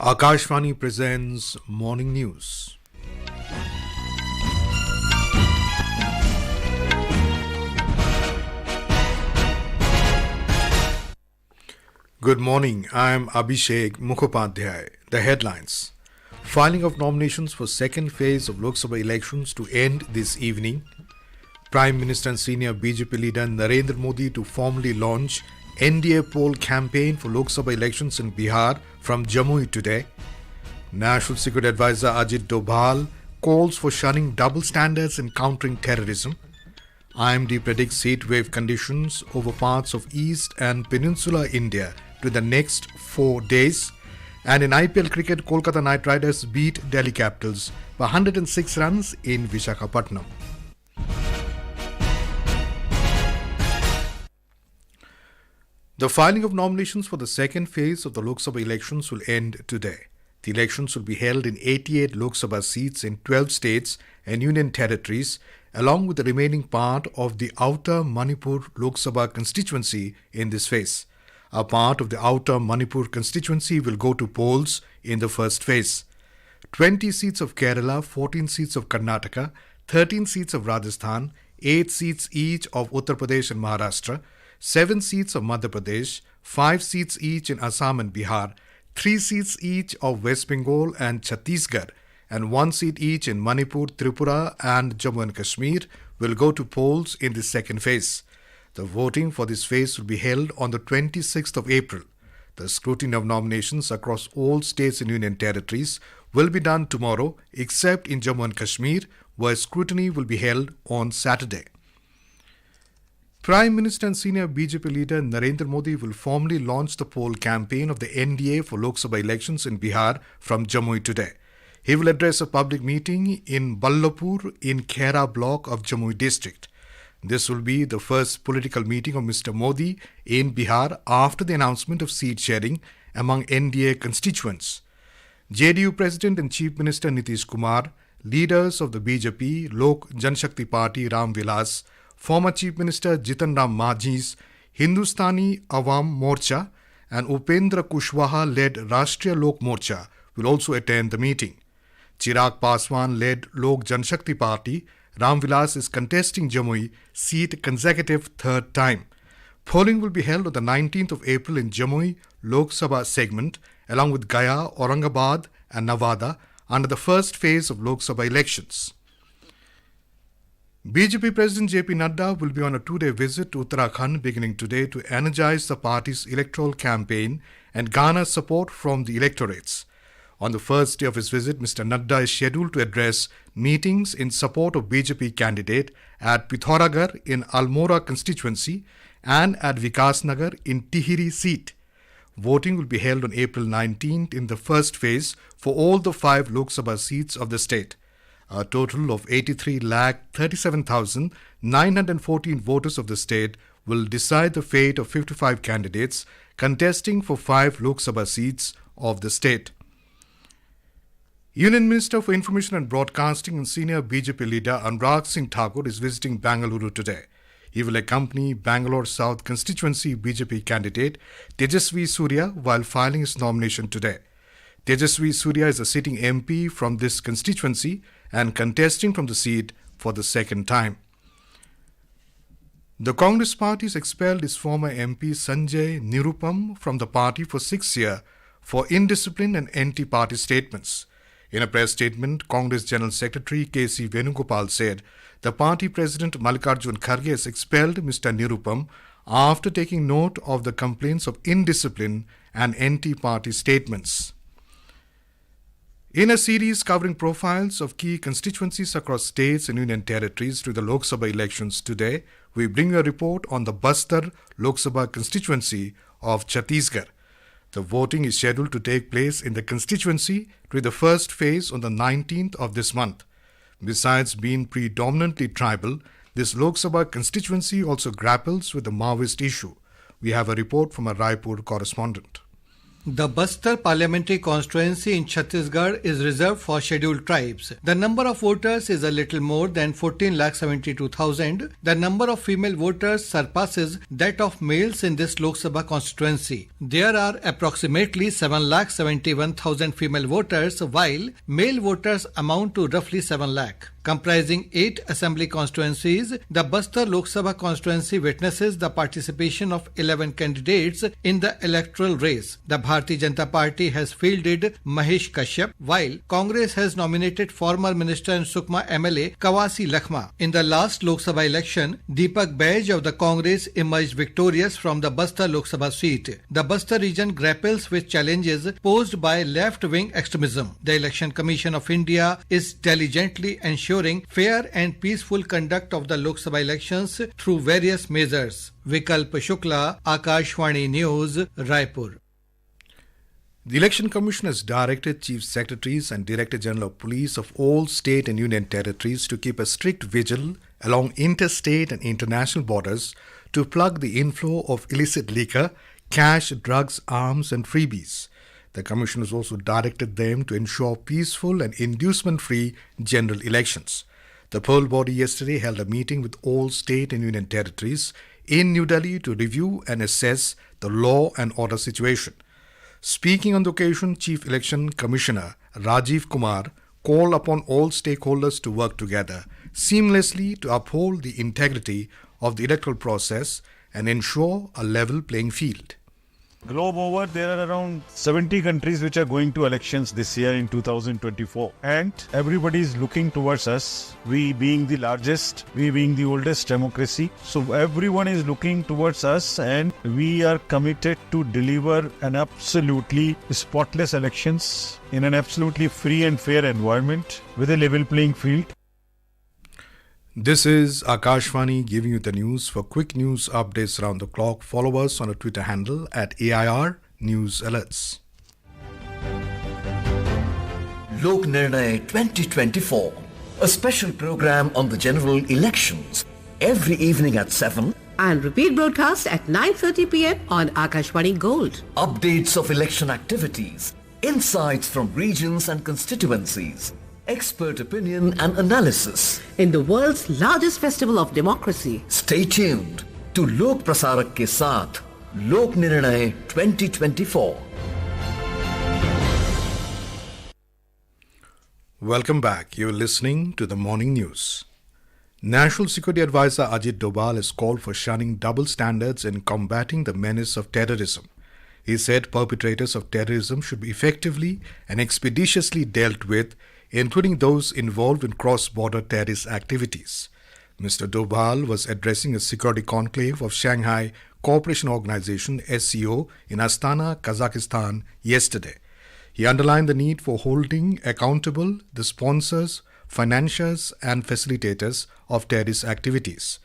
Akashvani presents Morning News. Good morning, I am Abhishek Mukhopadhyay. The headlines. Filing of nominations for second phase of Lok Sabha elections to end this evening. Prime Minister and senior BJP leader Narendra Modi to formally launch NDA poll campaign for Lok Sabha elections in Bihar from Jamui today. National Security Advisor Ajit Doval calls for shunning double standards in countering terrorism. IMD predicts heatwave conditions over parts of East and Peninsular India to the next 4 days. And in IPL cricket, Kolkata Knight Riders beat Delhi Capitals by 106 runs in Visakhapatnam. The filing of nominations for the second phase of the Lok Sabha elections will end today. The elections will be held in 88 Lok Sabha seats in 12 states and union territories, along with the remaining part of the Outer Manipur Lok Sabha constituency in this phase. A part of the Outer Manipur constituency will go to polls in the first phase. 20 seats of Kerala, 14 seats of Karnataka, 13 seats of Rajasthan, 8 seats each of Uttar Pradesh and Maharashtra, 7 seats of Madhya Pradesh, 5 seats each in Assam and Bihar, 3 seats each of West Bengal and Chhattisgarh, and 1 seat each in Manipur, Tripura and Jammu and Kashmir will go to polls in the second phase. The voting for this phase will be held on the 26th of April. The scrutiny of nominations across all states and union territories will be done tomorrow, except in Jammu and Kashmir, where scrutiny will be held on Saturday. Prime Minister and senior BJP leader Narendra Modi will formally launch the poll campaign of the NDA for Lok Sabha elections in Bihar from Jamui today. He will address a public meeting in Ballapur in Khera block of Jamui district. This will be the first political meeting of Mr. Modi in Bihar after the announcement of seat sharing among NDA constituents. JDU President and Chief Minister Nitish Kumar, leaders of the BJP, Lok Janshakti Party Ram Vilas, former Chief Minister Jitan Ram Majhi's Hindustani Awam Morcha and Upendra Kushwaha-led Rashtriya Lok Morcha will also attend the meeting. Chirag Paswan-led Lok Janshakti Party, Ram Vilas is contesting Jamui seat consecutive third time. Polling will be held on the 19th of April in Jamui Lok Sabha segment along with Gaya, Aurangabad and Nevada under the first phase of Lok Sabha elections. BJP President JP Nadda will be on a 2-day visit to Uttarakhand beginning today to energize the party's electoral campaign and garner support from the electorates. On the first day of his visit, Mr. Nadda is scheduled to address meetings in support of BJP candidate at Pithoragarh in Almora constituency and at Vikasnagar in Tihiri seat. Voting will be held on April 19th in the first phase for all the 5 Lok Sabha seats of the state. A total of 83,37,914 voters of the state will decide the fate of 55 candidates contesting for 5 Lok Sabha seats of the state. Union Minister for Information and Broadcasting and senior BJP leader Anurag Singh Thakur is visiting Bangalore today. He will accompany Bangalore South constituency BJP candidate Tejasvi Surya while filing his nomination today. Tejasvi Surya is a sitting MP from this constituency and contesting from the seat for the second time. The Congress party has expelled its former MP Sanjay Nirupam from the party for 6 years for indiscipline and anti-party statements. In a press statement, Congress General Secretary K.C. Venugopal said the party president Mallikarjun Kharge has expelled Mr. Nirupam after taking note of the complaints of indiscipline and anti-party statements. In a series covering profiles of key constituencies across states and union territories to the Lok Sabha elections today, we bring a report on the Bastar Lok Sabha constituency of Chhattisgarh. The voting is scheduled to take place in the constituency to the first phase on the 19th of this month. Besides being predominantly tribal, this Lok Sabha constituency also grapples with the Maoist issue. We have a report from a Raipur correspondent. The Bastar parliamentary constituency in Chhattisgarh is reserved for scheduled tribes. The number of voters is a little more than 14,72,000. The number of female voters surpasses that of males in this Lok Sabha constituency. There are approximately 7,71,000 female voters, while male voters amount to roughly 7 lakh. Comprising 8 assembly constituencies, the Bastar Lok Sabha constituency witnesses the participation of 11 candidates in the electoral race. The Bharatiya Janata Party has fielded Mahesh Kashyap, while Congress has nominated former Minister and Sukma MLA Kawasi Lakhma. In the last Lok Sabha election, Deepak Baij of the Congress emerged victorious from the Bastar Lok Sabha seat. The Bastar region grapples with challenges posed by left-wing extremism. The Election Commission of India is diligently ensuring fair and peaceful conduct of the Lok Sabha elections through various measures. Vikalp Shukla, Akashvani News, Raipur. The Election Commission has directed Chief Secretaries and Director General of Police of all state and union territories to keep a strict vigil along interstate and international borders to plug the inflow of illicit liquor, cash, drugs, arms and freebies. The Commission has also directed them to ensure peaceful and inducement-free general elections. The poll body yesterday held a meeting with all state and union territories in New Delhi to review and assess the law and order situation. Speaking on the occasion, Chief Election Commissioner Rajiv Kumar called upon all stakeholders to work together seamlessly to uphold the integrity of the electoral process and ensure a level playing field. Globe over, there are around 70 countries which are going to elections this year in 2024. And everybody is looking towards us, we being the largest, we being the oldest democracy. So everyone is looking towards us and we are committed to deliver an absolutely spotless elections in an absolutely free and fair environment with a level playing field. This is Akashvani giving you the news. For quick news updates around the clock, follow us on our Twitter handle at AIR News Alerts. Lok Nirnay 2024, a special program on the general elections, every evening at 7 and repeat broadcast at 9:30 p.m. on Akashvani Gold. Updates of election activities, insights from regions and constituencies, expert opinion and analysis. In the world's largest festival of democracy. Stay tuned to Lok Prasarak ke saath, Lok Nirnay 2024. Welcome back. You're listening to the morning news. National Security Advisor Ajit Doval has called for shunning double standards in combating the menace of terrorism. He said perpetrators of terrorism should be effectively and expeditiously dealt with, including those involved in cross-border terrorist activities. Mr. Doval was addressing a security conclave of Shanghai Cooperation Organization (SCO) in Astana, Kazakhstan yesterday. He underlined the need for holding accountable the sponsors, financiers and facilitators of terrorist activities.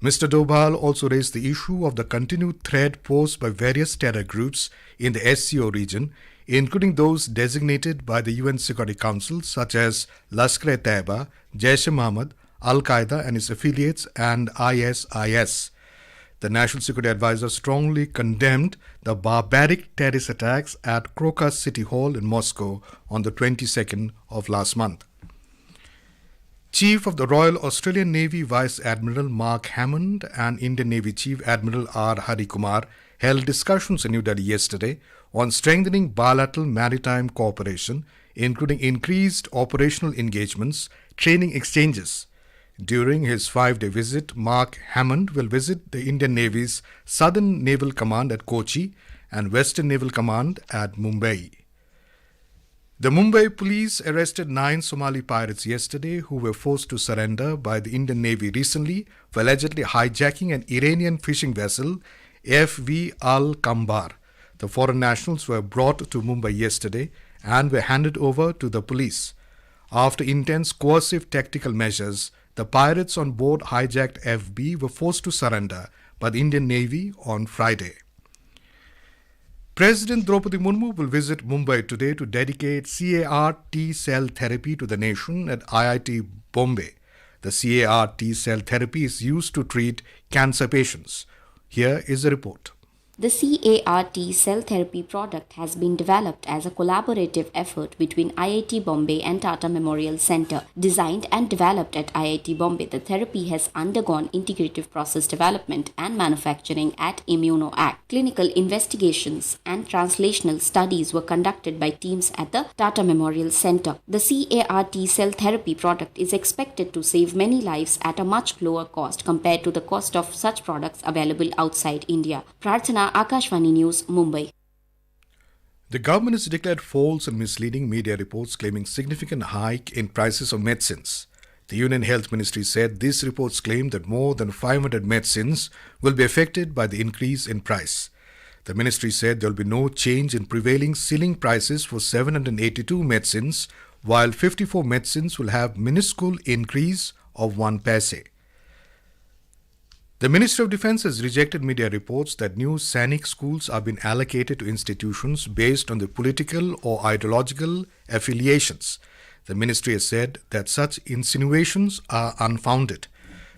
Mr. Doval also raised the issue of the continued threat posed by various terror groups in the SCO region, including those designated by the UN Security Council such as Lashkar-e-Taiba, Jaish-e-Mohammed, Al-Qaeda and its affiliates and ISIS. The National Security Advisor strongly condemned the barbaric terrorist attacks at Crocus City Hall in Moscow on the 22nd of last month. Chief of the Royal Australian Navy Vice Admiral Mark Hammond and Indian Navy Chief Admiral R. Hari Kumar held discussions in New Delhi yesterday on strengthening bilateral maritime cooperation, including increased operational engagements, training exchanges. During his 5-day visit, Mark Hammond will visit the Indian Navy's Southern Naval Command at Kochi and Western Naval Command at Mumbai. The Mumbai police arrested 9 Somali pirates yesterday who were forced to surrender by the Indian Navy recently for allegedly hijacking an Iranian fishing vessel, FV Al-Kambar. The foreign nationals were brought to Mumbai yesterday and were handed over to the police. After intense coercive tactical measures, the pirates on board hijacked FB were forced to surrender by the Indian Navy on Friday. President Draupadi Murmu will visit Mumbai today to dedicate CAR T-cell therapy to the nation at IIT Bombay. The CAR T-cell therapy is used to treat cancer patients. Here is a report. The CAR-T cell therapy product has been developed as a collaborative effort between IIT Bombay and Tata Memorial Centre. Designed and developed at IIT Bombay, the therapy has undergone integrative process development and manufacturing at ImmunoAct. Clinical investigations and translational studies were conducted by teams at the Tata Memorial Centre. The CAR-T cell therapy product is expected to save many lives at a much lower cost compared to the cost of such products available outside India. Prarthana, Akashvani News, Mumbai. The government has declared false and misleading media reports claiming significant hike in prices of medicines. The Union Health Ministry said these reports claim that more than 500 medicines will be affected by the increase in price. The ministry said there will be no change in prevailing ceiling prices for 782 medicines, while 54 medicines will have minuscule increase of 1 paise. The Ministry of Defence has rejected media reports that new Sainik schools are being allocated to institutions based on their political or ideological affiliations. The ministry has said that such insinuations are unfounded.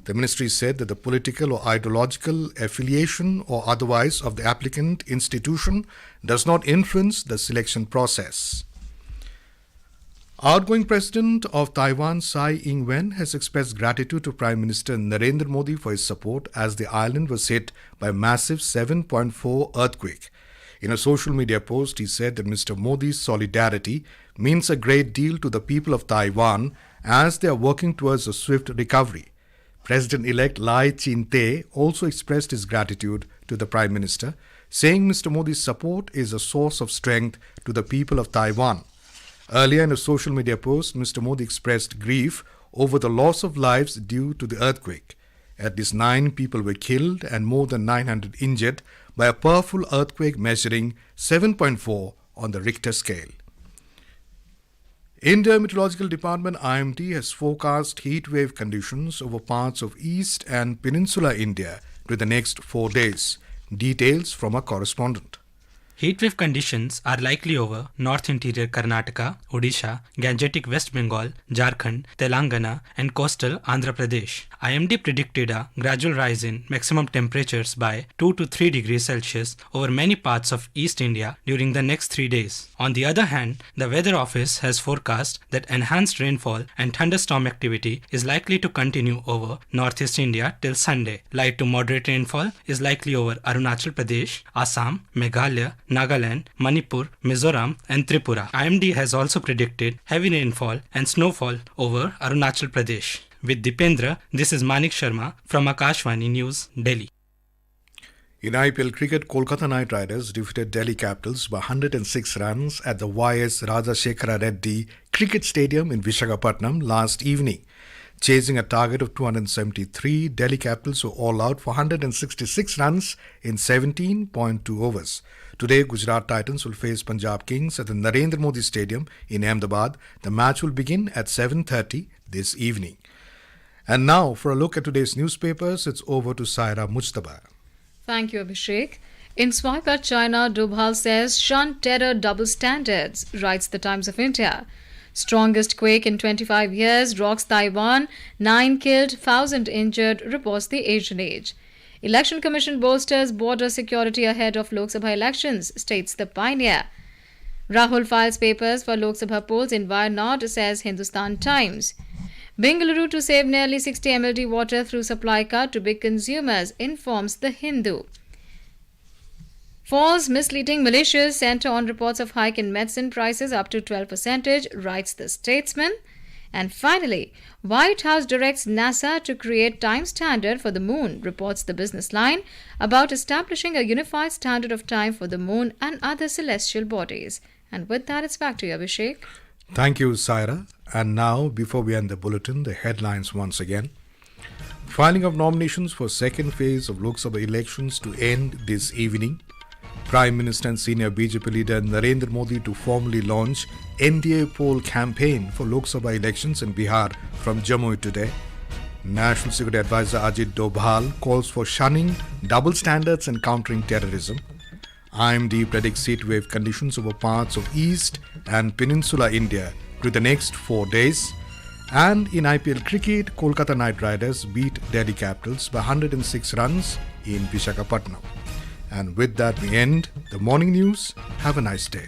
The ministry said that the political or ideological affiliation or otherwise of the applicant institution does not influence the selection process. Outgoing President of Taiwan, Tsai Ing-wen, has expressed gratitude to Prime Minister Narendra Modi for his support as the island was hit by a massive 7.4 earthquake. In a social media post, he said that Mr. Modi's solidarity means a great deal to the people of Taiwan as they are working towards a swift recovery. President-elect Lai Ching-te also expressed his gratitude to the Prime Minister, saying Mr. Modi's support is a source of strength to the people of Taiwan. Earlier in a social media post, Mr. Modi expressed grief over the loss of lives due to the earthquake. At least 9 people were killed and more than 900 injured by a powerful earthquake measuring 7.4 on the Richter scale. India Meteorological Department IMD has forecast heatwave conditions over parts of east and peninsular India to the next 4 days. Details from our correspondent. Heatwave conditions are likely over North Interior Karnataka, Odisha, Gangetic West Bengal, Jharkhand, Telangana and coastal Andhra Pradesh. IMD predicted a gradual rise in maximum temperatures by 2 to 3 degrees Celsius over many parts of East India during the next 3 days. On the other hand, the Weather Office has forecast that enhanced rainfall and thunderstorm activity is likely to continue over Northeast India till Sunday. Light to moderate rainfall is likely over Arunachal Pradesh, Assam, Meghalaya, Nagaland, Manipur, Mizoram and Tripura. IMD has also predicted heavy rainfall and snowfall over Arunachal Pradesh. With Dipendra, this is Manik Sharma from Akashvani News, Delhi. In IPL cricket, Kolkata Knight Riders defeated Delhi Capitals by 106 runs at the YS Rajasekhara Reddy Cricket Stadium in Visakhapatnam last evening. Chasing a target of 273, Delhi Capitals were all out for 166 runs in 17.2 overs. Today, Gujarat Titans will face Punjab Kings at the Narendra Modi Stadium in Ahmedabad. The match will begin at 7:30 this evening. And now, for a look at today's newspapers, it's over to Saira Mujtaba. Thank you, Abhishek. In swipe at China, Doval says, shun terror double standards, writes the Times of India. Strongest quake in 25 years rocks Taiwan, 9 killed, 1,000 injured, reports the Asian Age. Election Commission bolsters border security ahead of Lok Sabha elections, states the Pioneer. Rahul files papers for Lok Sabha polls in Wayanad, says Hindustan Times. Bengaluru to save nearly 60 MLD water through supply cut to big consumers, informs the Hindu. False, misleading, malicious centre on reports of hike in medicine prices up to 12%, writes the Statesman. And finally, White House directs NASA to create time standard for the moon, reports the Business Line, about establishing a unified standard of time for the moon and other celestial bodies. And with that, it's back to you, Abhishek. Thank you, Saira. And now, before we end the bulletin, the headlines once again. Filing of nominations for second phase of Lok Sabha elections to end this evening. Prime Minister and senior BJP leader Narendra Modi to formally launch NDA poll campaign for Lok Sabha elections in Bihar from Jamui today. National Security Advisor Ajit Doval calls for shunning double standards and countering terrorism. IMD predicts heatwave conditions over parts of East and Peninsular India to the next 4 days. And in IPL cricket, Kolkata Knight Riders beat Delhi Capitals by 106 runs in Visakhapatnam. And with that, we end the morning news. Have a nice day.